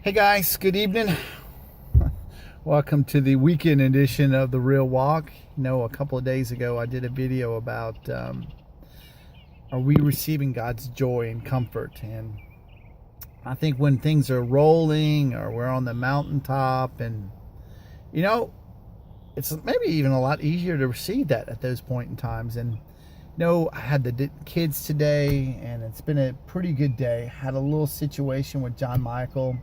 Hey guys, good evening. Welcome to the weekend edition of The Real Walk. A couple of days ago I did a video about are we receiving God's joy and comfort? And I think when things are rolling or we're on the mountaintop and, it's maybe even a lot easier to receive that at those point in times. And, I had the kids today and it's been a pretty good day. Had a little situation with John Michael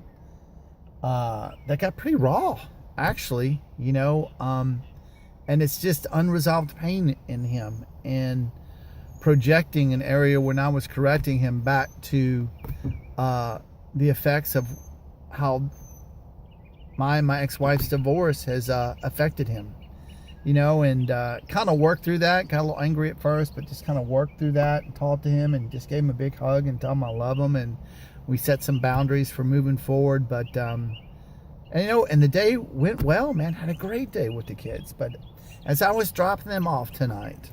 that got pretty raw, actually, and it's just unresolved pain in him and projecting an area when I was correcting him back to the effects of how my ex-wife's divorce has affected him, and kind of worked through that. Got a little angry at first, but just kind of worked through that and talked to him and just gave him a big hug and told him I love him, and we set some boundaries for moving forward. But and the day went well, man. Had a great day with the kids. But as I was dropping them off tonight,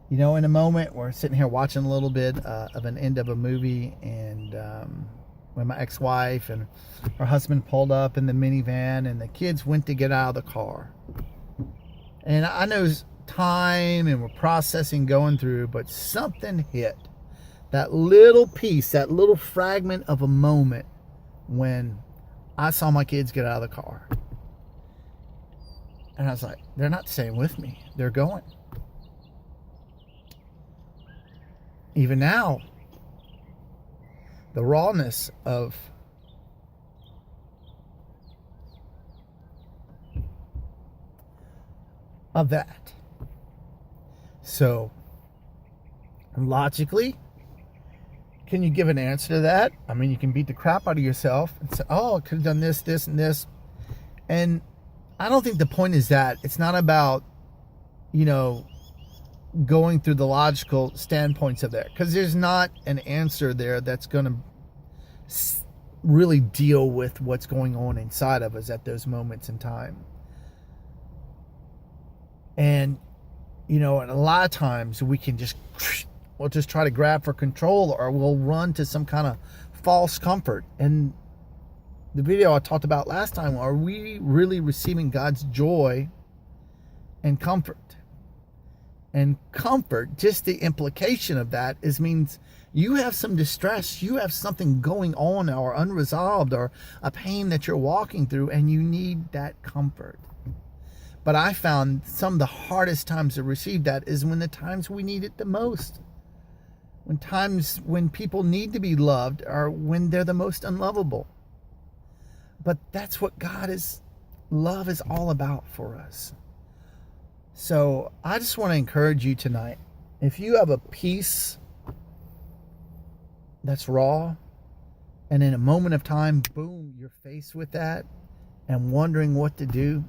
in a moment we're sitting here watching a little bit of an end of a movie, and when my ex-wife and her husband pulled up in the minivan and the kids went to get out of the car. And I know time and we're processing, going through, but something hit. That little piece, that little fragment of a moment when I saw my kids get out of the car. And I was like, they're not staying with me. They're going. Even now, the rawness of that. So, logically, can you give an answer to that? I mean, you can beat the crap out of yourself and say, oh, I could have done this, this, and this. And I don't think the point is that. It's not about, going through the logical standpoints of that. Because there's not an answer there that's going to really deal with what's going on inside of us at those moments in time. And, and a lot of times we'll just try to grab for control, or we'll run to some kind of false comfort. And the video I talked about last time, are we really receiving God's joy and comfort? And comfort, just the implication of that means you have some distress, you have something going on or unresolved or a pain that you're walking through, and you need that comfort. But I found some of the hardest times to receive that is when the times we need it the most. When people need to be loved, or when they're the most unlovable. But that's what love is all about for us. So I just want to encourage you tonight. If you have a peace that's raw, and in a moment of time, boom, you're faced with that and wondering what to do,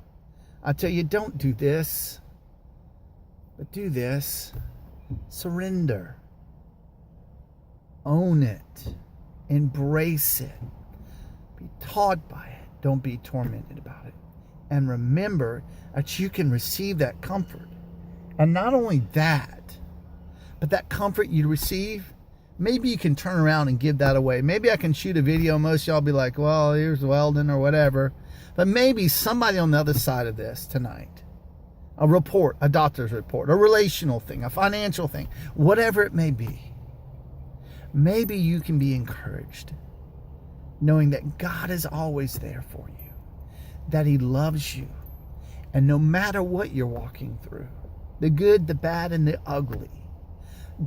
I tell you, don't do this, but do this. Surrender. Own it. Embrace it. Be taught by it. Don't be tormented about it. And remember that you can receive that comfort. And not only that, but that comfort you receive, maybe you can turn around and give that away. Maybe I can shoot a video. Most of y'all be like, well, here's Weldon or whatever. But maybe somebody on the other side of this tonight, a report, a doctor's report, a relational thing, a financial thing, whatever it may be, maybe you can be encouraged knowing that God is always there for you, that He loves you. And no matter what you're walking through, the good, the bad, and the ugly,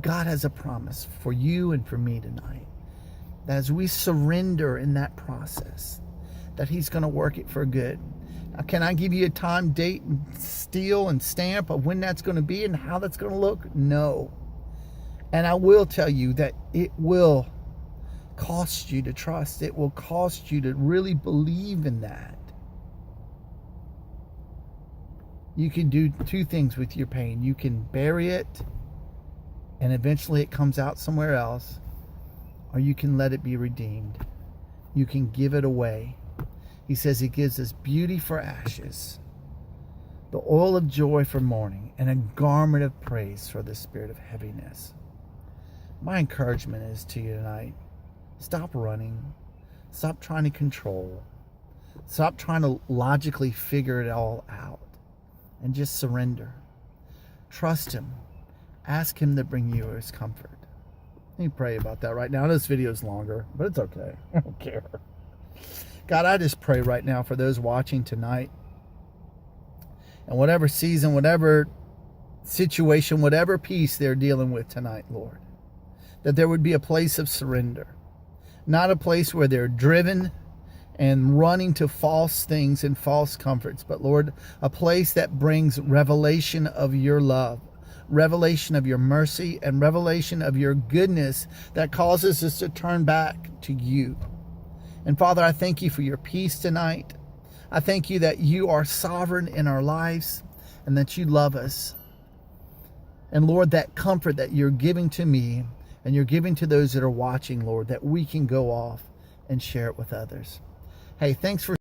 God has a promise for you and for me tonight, that as we surrender in that process, that He's going to work it for good. Now, can I give you a time, date, and steel and stamp of when that's going to be and how that's going to look? No. And I will tell you that it will cost you to trust. It will cost you to really believe in that. You can do two things with your pain. You can bury it, and eventually it comes out somewhere else, or you can let it be redeemed. You can give it away. He says He gives us beauty for ashes, the oil of joy for mourning, and a garment of praise for the spirit of heaviness. My encouragement is to you tonight, stop running. Stop trying to control. Stop trying to logically figure it all out. And just surrender. Trust Him. Ask Him to bring you His comfort. Let me pray about that right now. This video is longer, but it's okay. I don't care. God, I just pray right now for those watching tonight. And whatever season, whatever situation, whatever peace they're dealing with tonight, Lord. That there would be a place of surrender. Not a place where they're driven and running to false things and false comforts. But Lord, a place that brings revelation of your love, revelation of your mercy, and revelation of your goodness that causes us to turn back to you. And Father, I thank you for your peace tonight. I thank you that you are sovereign in our lives and that you love us. And Lord, that comfort that you're giving to me and you're giving to those that are watching, Lord, that we can go off and share it with others. Hey, thanks for